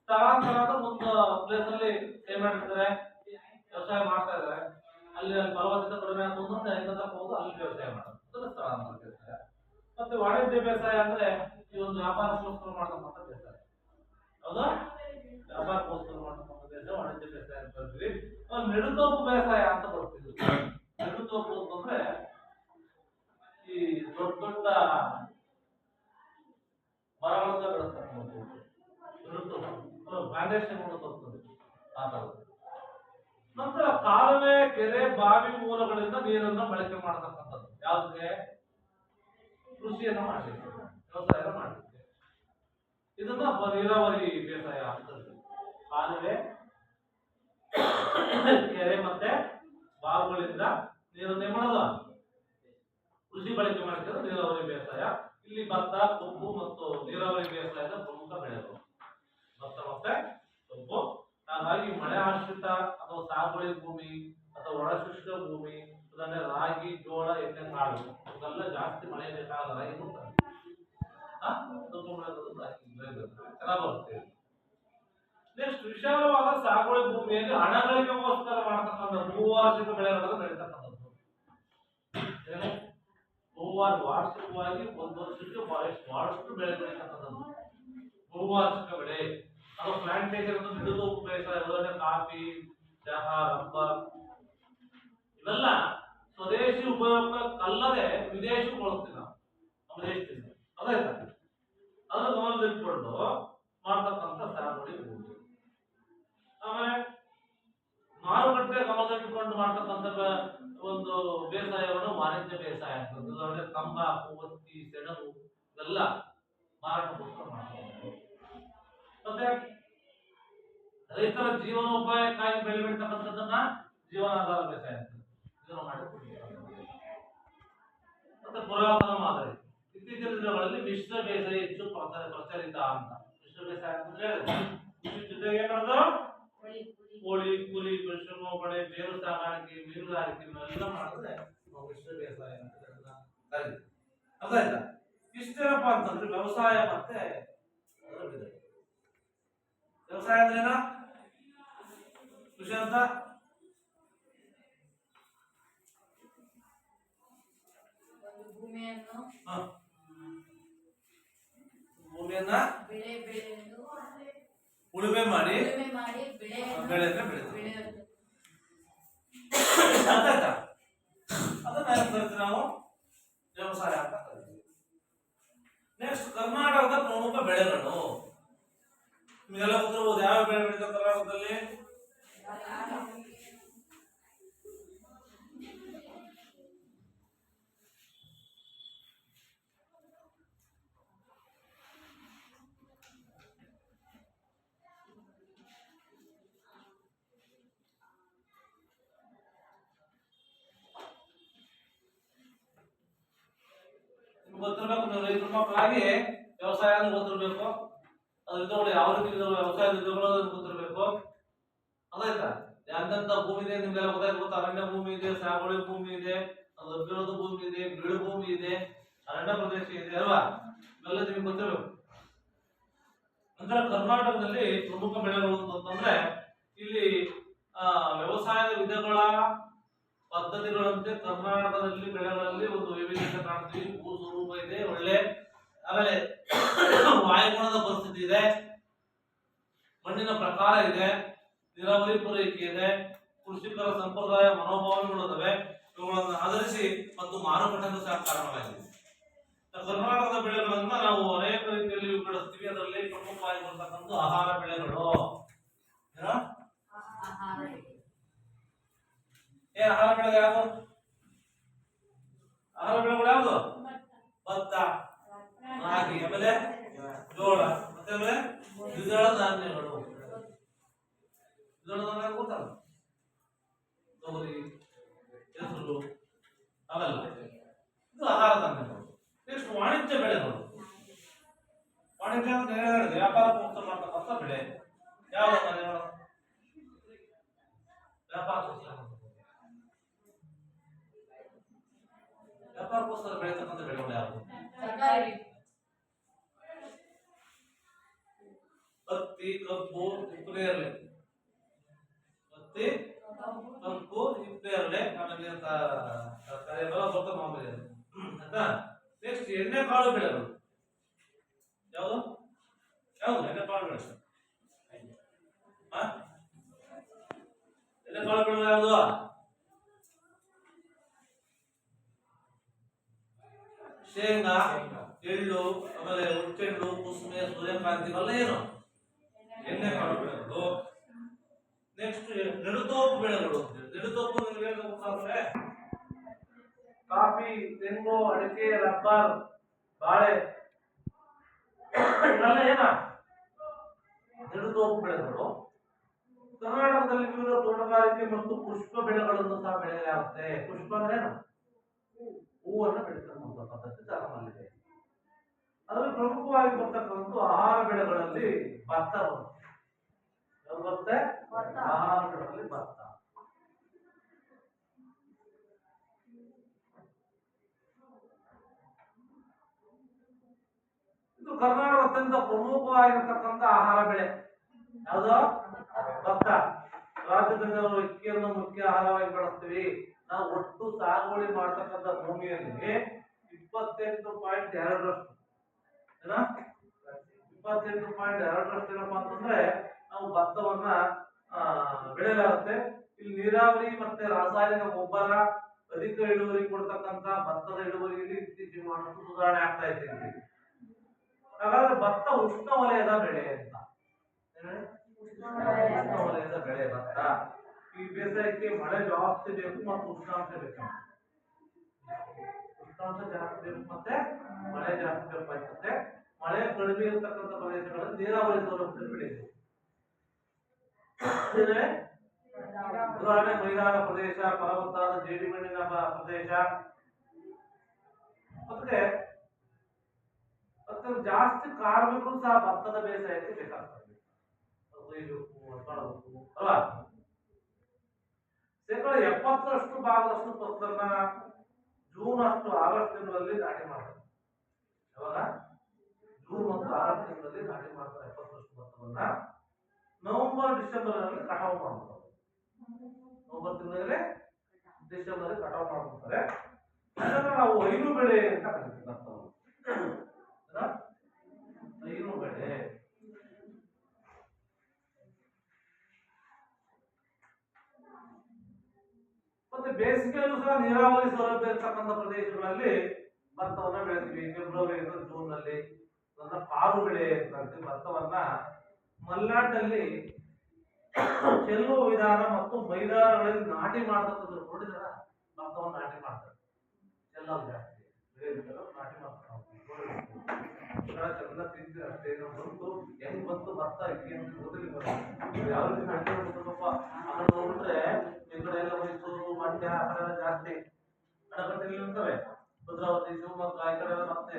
ಸ್ಥಳಾಂತರ ಅಂದ್ರೆ ಒಂದು ಪ್ಲೇಸ್ ಅಲ್ಲಿ ಏನ್ ಮಾಡಿರ್ತಾರೆ, ವ್ಯವಸಾಯ ಮಾಡ್ತಾ ಇದ್ದಾರೆ, ಅಲ್ಲಿ ಫಲವತ್ತತೆ ಕಡಿಮೆ ಆಗ್ತದೆ ಹೆಂಗಂತ ಹೋಗುದು ಅಲ್ಲಿ ವ್ಯವಸಾಯ ಮಾಡೋದು, ಅದನ್ನ ಸ್ಥಳಾಂತರ ಬೇಸಾಯ. ಮತ್ತೆ ವಾಣಿಜ್ಯ ಬೇಸಾಯ ಅಂದ್ರೆ ಈ ಒಂದು ವ್ಯಾಪಾರಕ್ಕೋಸ್ಕರ ಮಾಡತಕ್ಕಂಥ ಬೇಸಾಯ. ಹೌದಾ? ವ್ಯಾಪಾರಕ್ಕೋಸ್ಕರ ಮಾಡತಕ್ಕಂಥ ಬೇಸಾಯ ವಾಣಿಜ್ಯ ಬೇಸಾಯ ಅಂತ ಹೇಳ್ತೀವಿ. ನೆಡುತೋಪು ಬೇಸಾಯ ಅಂತ ಬರ್ತಿದ್ವಿ. ನೆಡುತೋಪು ಅಂತಂದ್ರೆ ಈ ದೊಡ್ಡ ದೊಡ್ಡ ಮರಗಳಿಂದ ಬೆಳೆಸ್ತಕ್ಕಂಥದ್ದು ನೆಡುತೋಪು, ಪ್ಲಾಂಟೇಶನ್ ಹೋಗ್ತದೆ ಆ ಥರದ್ದು. ನಂತರ ಕಾಲುವೆ, ಕೆರೆ, ಬಾವಿ ಮೂಲಗಳಿಂದ ನೀರನ್ನ ಬಳಕೆ ಮಾಡತಕ್ಕಂಥದ್ದು. ಯಾವುದಕ್ಕೆ? ಕೃಷಿಯನ್ನ ಮಾಡಲಿಕ್ಕೆ, ವ್ಯವಸಾಯ ಮಾಡಲಿಕ್ಕೆ. ಇದನ್ನ ನೀರಾವರಿ ಬೇಸಾಯ ಅಂತ. ಕಾಲುವೆ, ಕೆರೆ ಮತ್ತೆ ಬಾವಿಗಳಿಂದ ನೀರನ್ನೇ ಮಾಡೋದು ಕೃಷಿ ಬಳಕೆ ಮಾಡಿದ್ರೆ ನೀರಾವರಿ ಬೇಸಾಯ. ಇಲ್ಲಿ ಭತ್ತ, ಕಬ್ಬು ಮತ್ತು ನೀರಾವರಿ ಬೇಸಾಯದ ಪ್ರಮುಖ ಬೆಳೆಗಳು ಭತ್ತ ಮತ್ತೆ ಕಬ್ಬು. ಹಾಗಾಗಿ ಮಳೆ ಆಶ್ರಿತ ಅಥವಾ ಸಾಗುವಳಿ ಭೂಮಿ ಅಥವಾ ಒಣಶುಷ್ಕ ಭೂಮಿ, ಉದಾಹರಣೆ ರಾಗಿ, ಜೋಳ, ಎಣ್ಣೆ ಕಾಳು ಇವೆಲ್ಲ ಜಾಸ್ತಿ ಮಳೆ ಬೇಕಾದ ರಾಗಿ ಕೊಡ್ತಾರೆ. ಚೆನ್ನಾಗಿ ಬರುತ್ತೆ. ನೆಕ್ಸ್ಟ್ ವಿಶಾಲವಾದ ಸಾಗುವಳಿ ಭೂಮಿಯಲ್ಲಿ ಹಣಗಳಿಗೋಸ್ಕರ ಮಾಡತಕ್ಕಂಥ ಬಹುವಾರ್ಷಿಕ ಬೆಳೆಗಳನ್ನು ಬೆಳೀತಕ್ಕಂಥದ್ದು. ವಾರ್ಷಿಕವಾಗಿ ಒಂದು ವರ್ಷಕ್ಕೆ ಬಹಳಷ್ಟು ಬೆಳೆ ಬೆಳೀತಕ್ಕಂಥದ್ದು ಬಹುವಾರ್ಷಿಕ ಬೆಳೆ. ಅದು ಪ್ಲಾಂಟೇಶನ್, ನೆಡುತೋಪು ಬೇಸಾಯ, ಉದಾಹರಣೆ ಕಾಫಿ, ಚಹಾ, ರಬ್ಬರ್ ಇವೆಲ್ಲ ಸ್ವದೇಶಿ ಉಪಯೋಗಕ್ಕಲ್ಲದೆ ವಿದೇಶಿ ಬಳಸ್ತೀವಿ ನಾವು ನಮ್ಮ ದೇಶದಿಂದ. ಅದಾಯ್ತಾ? ಅದನ್ನು ಗಮನದಲ್ಲಿಟ್ಕೊಂಡು ಮಾಡ್ತಕ್ಕಂಥ ಸಾಗುವಳಿ ಭೂಮಿ. ಆಮೇಲೆ ಮಾರುಕಟ್ಟೆ ಗಮನದಲ್ಲಿಟ್ಕೊಂಡು ಮಾಡ್ತಕ್ಕಂಥ ಒಂದು ಬೇಸಾಯವನ್ನು ವಾಣಿಜ್ಯ ಬೇಸಾಯ ಅಂತ. ಉದಾಹರಣೆ ತಂಬಾಕು, ಹತ್ತಿ, ಸೆಣಬು ಇವೆಲ್ಲ ಮಾರಾಟಕ್ಕೋಸ್ಕರ ಮಾಡ್ತಾರೆ. ಮತ್ತೆ ರೈತರ ಜೀವನೋಪಾಯಕ್ಕಾಗಿ ಬೆಳೆ ಬೆಳೀತಕ್ಕಂಥದ್ದನ್ನ ಜೀವನಾಧಾರ ಬೇಸಾಯ ಅಂತ ಇದನ್ನು ಮಾಡಿ. ಮತ್ತೆ ಪುರಾತನ ಮಾದರಿ. ಇತ್ತೀಚಿನ ದಿನಗಳಲ್ಲಿ ಮಿಶ್ರ ಬೇಸಾಯ ಹೆಚ್ಚು ಪ್ರಚಲಿತ ಅಂತ. ಮಿಶ್ರ ಬೇಸಾಯ ಅಂತಂದ್ರೆ ಕೃಷಿ ಜೊತೆಗೆ ಏನ್ ಮಾಡೋದು, ಕೋಳಿ, ಕುರಿ, ಪಶುಗಳ ಬೇರು ಸಾಗಾಣಿಕೆ, ಮೀನುಗಾರಿಕೆ ಇವೆಲ್ಲ ಮಾಡಿದ್ರೆ ನಾವು ಮಿಶ್ರ ಬೇಸಾಯ ಅಂತ ಕರೀತೀವಿ. ಅದಾಯ್ತಾ? ಇಷ್ಟೇನಪ್ಪ ಅಂತಂದ್ರೆ ವ್ಯವಸಾಯ ಮತ್ತೆ ವ್ಯವಸಾಯ ಅಂದ್ರೇನ? ಕೃಷಿ ಅಂತ ಭೂಮಿಯನ್ನ ಉಳುಮೆ ಮಾಡಿ ಬೆಳೆ ಬೆಳೆಯೋದು. ಅದನ್ನ ನಾವು ವ್ಯವಸಾಯ ಅಂತ ಕರಿತೀವಿ. ನೆಕ್ಸ್ಟ್ ಕರ್ನಾಟಕದ ಪ್ರಮುಖ ಬೆಳೆಗಳು ನಿಮಗೆಲ್ಲ ಗೊತ್ತಿರಬಹುದು. ಯಾವ ಬೆಳೆ ಬೆಳೀತಾರೆ ಕರ್ನಾಟಕದಲ್ಲಿ? ನೀವು ರೈತರ ಮಕ್ಕಳಾಗಿ ವ್ಯವಸಾಯನ ಗೊತ್ತಿರ್ಬೇಕು. ಅದ್ರ ಯಾವ ರೀತಿ ವ್ಯವಸಾಯದ ವಿಧಗಳು ಗೊತ್ತಿರ್ಬೇಕು. ಅದಾಯ್ತಾ? ಎಂತೆಂತ ಭೂಮಿ ಇದೆ ನಿಮ್ಗೆಲ್ಲ ಗೊತ್ತಾಯ್ತು. ಅರಣ್ಯ ಭೂಮಿ ಇದೆ, ಸಾಗುವಳಿ ಭೂಮಿ ಇದೆ, ಲಭ್ಯವಾದ ಭೂಮಿ ಇದೆ, ಬೀಳು ಭೂಮಿ ಇದೆ, ಅರಣ್ಯ ಪ್ರದೇಶ ಇದೆ ಅಲ್ವಾ? ಇವೆಲ್ಲ ನಿಮ್ಗೆ ಗೊತ್ತಿರಬೇಕು. ಅಂದ್ರೆ ಕರ್ನಾಟಕದಲ್ಲಿ ಪ್ರಮುಖ ಬೆಳೆಗಳು ಅಂತಂದ್ರೆ ಇಲ್ಲಿ ವ್ಯವಸಾಯದ ವಿಧಗಳ ಪದ್ಧತಿಗಳಂತೆ ಕರ್ನಾಟಕದಲ್ಲಿ ಬೆಳೆಗಳಲ್ಲಿ ಒಂದು ವೈವಿಧ್ಯತೆ ಕಾಣ್ತೀವಿ. ಭೂ ಸ್ವರೂಪ ಇದೆ ಒಳ್ಳೆ, ಆಮೇಲೆ ವಾಯುಗುಣದ ಪರಿಸ್ಥಿತಿ ಇದೆ, ಮಣ್ಣಿನ ಪ್ರಕಾರ ಇದೆ, ನೀರಾವರಿ ಪೂರೈಕೆ ಇದೆ, ಕೃಷಿಕರ ಸಂಪ್ರದಾಯ ಮನೋಭಾವಗಳಿವೆ. ಇವುಗಳನ್ನು ಆಧರಿಸಿ ಮತ್ತು ಮಾರುಕಟ್ಟೆಗೂ ಸಹ ಕಾರಣವಾಗಿದೆ. ಕರ್ನಾಟಕದ ಬೆಳೆಗಳನ್ನ ನಾವು ಅನೇಕ ರೀತಿಯಲ್ಲಿ ವಿಂಗಡಿಸ್ತೀವಿ. ಅದರಲ್ಲಿ ಪ್ರಮುಖವಾಗಿ ಬರ್ತಕ್ಕಂಥ ಆಹಾರ ಬೆಳೆಗಳು. ಆಹಾರ ಬೆಳೆ ಯಾವುದು? ಆಹಾರ ಬೆಳೆಗಳು ಯಾವುದು? ಭತ್ತ, ರಾಗಿ, ಆಮೇಲೆ ಜೋಳ, ಮತ್ತೆ ಆಮೇಲೆ ದ್ವಿದಳ ಧಾನ್ಯಗಳು. ದ್ವಿದಳ ಧಾನ್ಯ ಗೊತ್ತಲ್ಲ? ತೊಗರಿ, ಹೆಸರು ಅವೆಲ್ಲ ಇದು ಆಹಾರ ಧಾನ್ಯಗಳು. ನೆಕ್ಸ್ಟ್ ವಾಣಿಜ್ಯ ಬೆಳೆಗಳು. ವಾಣಿಜ್ಯ ಅಂತ ಹೇಳಿದ್ರೆ ವ್ಯಾಪಾರ ಮಾಡ್ತಕ್ಕಂಥ ಬೆಳೆ ಯಾವ್ದು? ವ್ಯಾಪಾರಕ್ಕೋಸ್ಕರ ಬೆಳೀತಕ್ಕಂಥ ಬೆಳೆಗಳು ಯಾವುದು? ಹತ್ತಿ, ಕಬ್ಬು, ಹಿಪ್ಪನೇರಳೆ. ಹತ್ತಿ, ಕಬ್ಬು, ಹಿಪ್ಪನೇರಳೆ, ಆಮೇಲೆ ಗೊತ್ತ ಮಾಮೂಲಿ ಆಯ್ತಾ? ನೆಕ್ಸ್ಟ್ ಎಣ್ಣೆಕಾಳು ಬೆಳೆಗಳು ಯಾವುದು? ಯಾವುದು ಎಣ್ಣೆಕಾಳು ಬೆಳೆ? ಎಣ್ಣೆಕಾಳು ಬೆಳೆಗಳು ಯಾವುದು? ಶೇಂಗಾ, ಎಳ್ಳು, ಆಮೇಲೆ ಹುಚ್ಚೆಳ್ಳು, ಕುಸುಮೆ, ಸೂರ್ಯಕಾಂತಿ ಇವೆಲ್ಲ ಏನು ಎಣ್ಣೆಕಾಳು ಬೆಳೆಗಳು. ನೆಕ್ಸ್ಟ್ ನೆಡುತೋಪು ಬೆಳೆಗಳು. ನೆಡುತೋಪು ಅಂದ್ರೆ ಕಾಫಿ, ತೆಂಗು, ಅಡಿಕೆ, ರಬ್ಬರ್, ಬಾಳೆ ಇವೆಲ್ಲ ಏನ ನೆಡುತೋಪು ಬೆಳೆಗಳು. ಕರ್ನಾಟಕದಲ್ಲಿ ವಿವಿಧ ತೋಟಗಾರಿಕೆ ಮತ್ತು ಪುಷ್ಪ ಬೆಳೆಗಳನ್ನು ಸಹ ಬೆಳೆಯಲಾಗುತ್ತೆ. ಪುಷ್ಪ ಅಂದ್ರೆ ಏನು? ಹೂವನ್ನು ಬೆಳೆತಕ್ಕಂಥ ಪದ್ಧತಿ ನಮ್ಮಲ್ಲಿದೆ. ಅದರಲ್ಲಿ ಪ್ರಮುಖವಾಗಿ ಬರ್ತಕ್ಕಂಥ ಆಹಾರ ಬೆಳೆಗಳಲ್ಲಿ ಭತ್ತ ಬರುತ್ತೆ. ಆಹಾರ ಬೆಳೆಗಳಲ್ಲಿ ಭತ್ತ. ಇದು ಕರ್ನಾಟಕ ಅತ್ಯಂತ ಪ್ರಮುಖವಾಗಿರ್ತಕ್ಕಂಥ ಆಹಾರ ಬೆಳೆ ಯಾವುದು? ಭತ್ತ. ರಾಜ್ಯದಲ್ಲಿ ನಾವು ಅಕ್ಕಿಯನ್ನು ಮುಖ್ಯ ಆಹಾರವಾಗಿ ಬಳಸ್ತೀವಿ. ನಾವು ಒಟ್ಟು ಸಾಗುವಳಿ ಮಾಡತಕ್ಕಂಥ ಭೂಮಿಯಲ್ಲಿ 28.2% 28.2% ಏನಪ್ಪಾ ಅಂತಂದ್ರೆ ನಾವು ಭತ್ತವನ್ನ ಬೆಳೆಯಲಾಗುತ್ತೆ. ಇಲ್ಲಿ ನೀರಾವರಿ ಮತ್ತೆ ರಾಸಾಯನಿಕ ಗೊಬ್ಬರ ಅಧಿಕ ಇಳುವರಿ ಕೊಡ್ತಕ್ಕಂಥ ಭತ್ತದ ಇಳುವರಿಯಲ್ಲಿ ಇತ್ತೀಚೆಗೆ ಮಾಡಲು ಸುಧಾರಣೆ ಆಗ್ತಾ ಇದೆ. ಹಾಗಾದ್ರೆ ಭತ್ತ ಉಷ್ಣವಲಯದ ಬೆಳೆ ಅಂತ. ಉಷ್ಣವಲಯದ ಬೆಳೆ ಭತ್ತ. ಈ ಬೇಸಾಯಕ್ಕೆ ಮಳೆ ಜಾಸ್ತಿ ಬೇಕು ಮತ್ತು ಉಷ್ಣಾಂಶ ಬೇಕು. ಉಷ್ಣಾಂಶ ಜಾಸ್ತಿ ಬೇಕು ಮತ್ತೆ ಮಳೆ ಜಾಸ್ತಿ ಬೇಕಾಗ್ತದೆ. ಮಳೆ ಕಡಿಮೆ ಇರತಕ್ಕಂಥ ಪ್ರದೇಶಗಳಲ್ಲಿ ನೀರಾವರಿ ಸೌಲಭ್ಯ ಬೆಳೆಯುತ್ತೆ. ಉದಾಹರಣೆ ಮೈದಾನ ಪ್ರದೇಶ, ಫಲವತ್ತಾದ ಜೇಡಿಮಣ್ಣಿನ ಪ್ರದೇಶ, ಮತ್ತೆ ಜಾಸ್ತಿ ಕಾರ್ಮಿಕರು ಸಹ ಭತ್ತದ ಬೇಸಾಯಕ್ಕೆ ಬೇಕಾಗ್ತದೆ. ಅಲ್ವಾ? 70% ಭಾಗದಷ್ಟು ಭತ್ತನ್ನ ಜೂನ್ ಅಷ್ಟು ಆಗಸ್ಟ್ ತಿಂಗಳಲ್ಲಿ ನಾಟಿ ಮಾಡ್ತಾರೆ. ಯಾವಾಗ? ಜೂನ್ ಮತ್ತು ಆಗಸ್ಟ್ ತಿಂಗಳಲ್ಲಿ ನಾಟಿ ಮಾಡ್ತಾರೆ. 70% ಭತ್ತವನ್ನ ನವೆಂಬರ್ ಡಿಸೆಂಬರ್ ನಲ್ಲಿ ಕಟಾವು ಮಾಡ್ತಾರೆ. ನವೆಂಬರ್ ತಿಂಗಳಲ್ಲಿ ಡಿಸೆಂಬರ್ ಕಟಾವು ಮಾಡ್ತಾರೆ. ಅದನ್ನ ನಾವು ಐನು ಬೆಳೆ ಅಂತ ಕರಿತೀವಿ. ಭತ್ತವನ್ನು ಐನು ಬೆಳೆ. ಮತ್ತೆ ಬೇಸಿಗೆಯಲ್ಲೂ ಸಹ ನೀರಾವರಿ ಸೌಲಭ್ಯ ಇರ್ತಕ್ಕಂಥ ಪ್ರದೇಶಗಳಲ್ಲಿ ಭತ್ತವನ್ನ ಬೆಳೆತೀವಿ. ಫೆಬ್ರವರಿಯಿಂದ ಜೂನ್ ನಲ್ಲಿ ಕಾರು ಬೆಳೆ ಅಂತ ಭತ್ತವನ್ನ ಮಲೆನಾಡಿನಲ್ಲಿ ಚೆಲ್ಲುವ ವಿಧಾನ ಮತ್ತು ಮೈದಾನಗಳಲ್ಲಿ ನಾಟಿ ಮಾಡತಕ್ಕಂಥ ನೋಡಿದ್ರ ಭತ್ತವನ್ನು ನಾಟಿ ಮಾಡ್ತಾರೆ. ಚೆಲ್ಲೋದು ಜಾಸ್ತಿ ನಾಟಿ ಮಾಡ್ತಾರೆ. ಚಂದ ತಿಂದ್ರೆ ಅಷ್ಟೇ ಬಂತು. ಹೆಂಗ್ ಬಂತು ಭತ್ತ ಅಕ್ಕಿ ಅಂತ ಗೊತ್ತಿಲ್ಲ. ಯಾವ ರೀತಿ ನಾಟಿ ಮಾಡ್ಬೇಕಪ್ಪ ಅದನ್ನ ನೋಡ್ಬಿಟ್ರೆ ಈ ಕಡೆ ಎಲ್ಲ ಮೈಸೂರು, ಮಂಡ್ಯ ಆ ಕಡೆ ಜಾಸ್ತಿ ಅಣಕಟ್ಟೆಗಳು ಇರ್ತವೆ. ಭದ್ರಾವತಿ, ಶಿವಮೊಗ್ಗ ಈ ಕಡೆ ಎಲ್ಲ ಮತ್ತೆ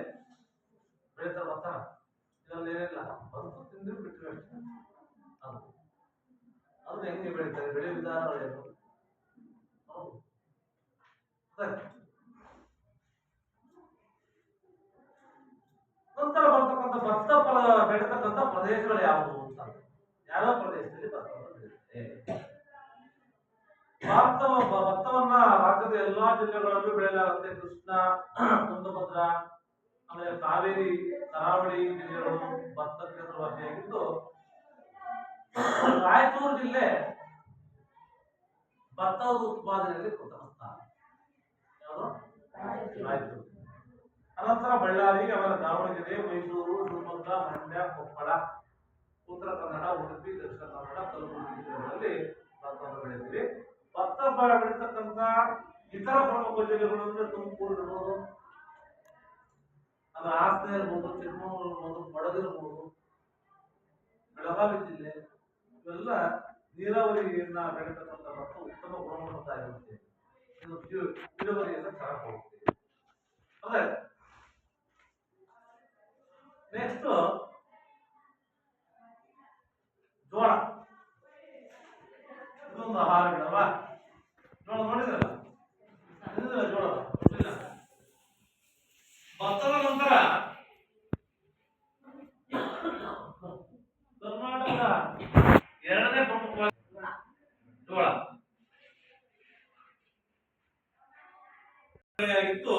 ವಿಧಾನಗಳೇನು? ಹೌದು. ಸರಿ. ನಂತರ ಬರ್ತಕ್ಕಂಥ ಭತ್ತ ಬೆಳೀತಕ್ಕಂಥ ಪ್ರದೇಶಗಳು ಯಾವುವು ಅಂತ, ಯಾವ್ಯಾವ ಪ್ರದೇಶದಲ್ಲಿ ಭತ್ತವನ್ನು ಬೆಳೆಯುತ್ತೆ? ಭತ್ತವನ್ನ ರಾಜ್ಯದ ಎಲ್ಲಾ ಜಿಲ್ಲೆಗಳಲ್ಲೂ ಬೆಳೆಯಲಾಗುತ್ತೆ. ಕೃಷ್ಣ, ತುಂಗಭದ್ರಾ, ಆಮೇಲೆ ಕಾವೇರಿ, ಕರಾವಳಿ ಜಿಲ್ಲೆಗಳು ಭತ್ತಕ್ಕೆ ಹೆಸರುವಾಸಿಯಾಗಿದ್ದು, ರಾಯಚೂರು ಜಿಲ್ಲೆ ಭತ್ತದ ಉತ್ಪಾದನೆಯಲ್ಲಿ ಪ್ರಥಮ ಸ್ಥಾನ. ಯಾವುದು? ರಾಯಚೂರು. ಅನಂತರ ಬಳ್ಳಾರಿ, ಆಮೇಲೆ ದಾವಣಗೆರೆ, ಮೈಸೂರು, ಶಿವಮೊಗ್ಗ, ಮಂಡ್ಯ, ಕೊಪ್ಪಳ, ಉತ್ತರ ಕನ್ನಡ, ಉಡುಪಿ, ದಕ್ಷಿಣ ಕನ್ನಡ, ಕಲಬುರಗಿ ಜಿಲ್ಲೆಗಳಲ್ಲಿ ಭತ್ತವನ್ನು ಬೆಳೆದಿದೆ. ಭತ್ತ ಬೆಳೀತಕ್ಕಂಥ ಇತರ ಪ್ರಮುಖ ಜಿಲ್ಲೆಗಳು ಅಂದ್ರೆ ತುಮಕೂರು ಇರ್ಬೋದು, ಆಮೇಲೆ ಹಾಸನ ಇರ್ಬೋದು, ಚಿಕ್ಕಮಗಳೂರು ಇರ್ಬೋದು, ಕೊಡಗು ಇರ್ಬೋದು, ಬೆಳಗಾವಿ ಜಿಲ್ಲೆ, ಇವೆಲ್ಲ ನೀರಾವರಿಯನ್ನ ಬೆಳೀತಕ್ಕಂಥ ಭತ್ತ ಉತ್ತಮ ಗುಣಮಟ್ಟದ್ದಾಗಿರುತ್ತೆ. ಇದು ಇಳುವರಿಯನ್ನ ಚೆನ್ನಾಗಿ ಹೋಗುತ್ತೆ. ಅದೇ ನೆಕ್ಸ್ಟ್ ಜೋಳ. ಇದೊಂದು ಆಹಾರ ಗಿಡವಾ? ಜೋಳ ನೋಡಿದ್ರಲ್ಲ, ಜೋಳ ಭತ್ತದ ನಂತರ ಕರ್ನಾಟಕದ ಎರಡನೇ ಪ್ರಮುಖ ಜೋಳ ಆಗಿತ್ತು.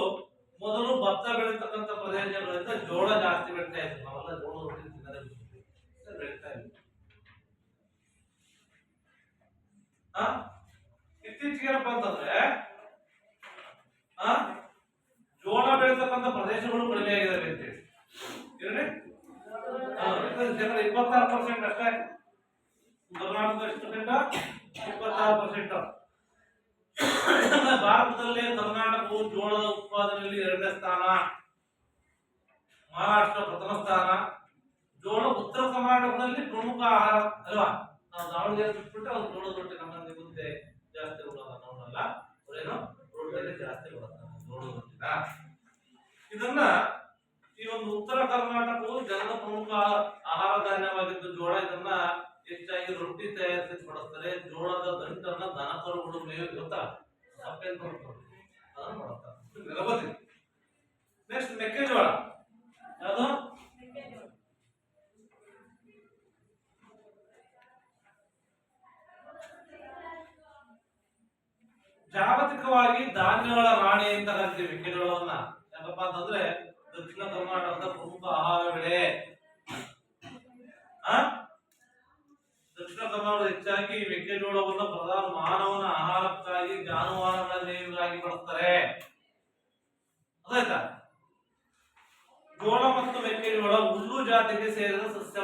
ಮೊದಲು ಭತ್ತ ಬೆಳೀತಕ್ಕಂಥ ಪ್ರದೇಶಗಳಿಂದ ಜೋಳ ಜಾಸ್ತಿ ಬೆಳೀತಾ ಇತ್ತು. ನಾವೆಲ್ಲ ಜೋಳ ರೊಟ್ಟಿ ತಿನ್ನೋದೇ ಬೆಳೀತಾ ಇದ್ವಿ. ಇತ್ತೀಚೆಗೆ ಏನಪ್ಪ ಅಂತಂದ್ರೆ ಜೋಳ ಬೆಳೀತಕ್ಕಂಥ ಪ್ರದೇಶಗಳು ಕಡಿಮೆ ಆಗಿದ್ದಾವೆ ಅಂತೇಳಿ. 26% ಅಷ್ಟೇ. ಕರ್ನಾಟಕದ ಎಷ್ಟು ಪರ್ಸೆಂಟ್? 26%. ಭಾರತದಲ್ಲಿ ಕರ್ನಾಟಕವು ಜೋಳದ ಉತ್ಪಾದನೆಯಲ್ಲಿ 2ನೇ ಸ್ಥಾನ, ಮಹಾರಾಷ್ಟ್ರ ಪ್ರಥಮ ಸ್ಥಾನ. ಜೋಳ ಉತ್ತರ ಕರ್ನಾಟಕದಲ್ಲಿ ಪ್ರಮುಖ ಆಹಾರ ಅಲ್ವಾ? ನಾವು ದಾವಣಗೆರೆ ಬಿಟ್ಬಿಟ್ಟು ಅವ್ರು ಜೋಳದ ರೊಟ್ಟಿ ನಮ್ಮಲ್ಲಿ ಮುದ್ದೆ ಜಾಸ್ತಿ ಕೊಡೋಲ್ಲ, ನೋಡಲ್ಲ ಅವರೇನು ರೊಟ್ಟಿಯಲ್ಲಿ ಜಾಸ್ತಿ ಕೊಡುತ್ತಾರೆ ಜೋಳದ ರೊಟ್ಟಿನ. ಇದನ್ನ ಈ ಒಂದು ಉತ್ತರ ಕರ್ನಾಟಕವು ಜನರ ಪ್ರಮುಖ ಆಹಾರ ಧಾನ್ಯವಾಗಿದ್ದು ಜೋಳ. ಇದನ್ನ ಹೆಚ್ಚಾಗಿ ರೊಟ್ಟಿ ತಯಾರಿಸಿ ಬಡಿಸ್ತಾರೆ. ಜೋಳದ ದಂಟನ್ನ ದನಕರುಗಳು ಮೇವು ಗೊತ್ತಾ, ಸಪ್ಪೆ ಅಂತ ಅದನ್ನು ಮಾಡುತ್ತಾರೆ. ನೆಕ್ಸ್ಟ್ ಮೆಕ್ಕೆಜೋಳ. ಯಾವುದು? ಜಾಗತಿಕವಾಗಿ ಧಾನ್ಯಗಳ ರಾಣಿ ಅಂತ ಕರಿತೀವಿ ಮೆಕ್ಕೆಜೋಳವನ್ನ. ಯಾಕಪ್ಪ ಅಂತಂದ್ರೆ ದಕ್ಷಿಣ ಕರ್ನಾಟಕದ ಪ್ರಮುಖ ಆಹಾರ ಬೆಳೆ. ದಕ್ಷಿಣ ಕರ್ನಾಟಕ ಹೆಚ್ಚಾಗಿ ಮೆಕ್ಕೆಜೋಳವನ್ನು ಪ್ರಧಾನ ಮಾನವನ ಆಹಾರಕ್ಕಾಗಿ, ಜಾನುವಾರುಗಳ ಮೇವಿಗಾಗಿ ಬಳಸ್ತಾರೆ. ಅದಾಯ್ತಾ? ಜೋಳ ಮತ್ತು ಮೆಕ್ಕೆಜೋಳ ಹುಲ್ಲು ಜಾತಿಗೆ ಸೇರಿದ ಸಸ್ಯ.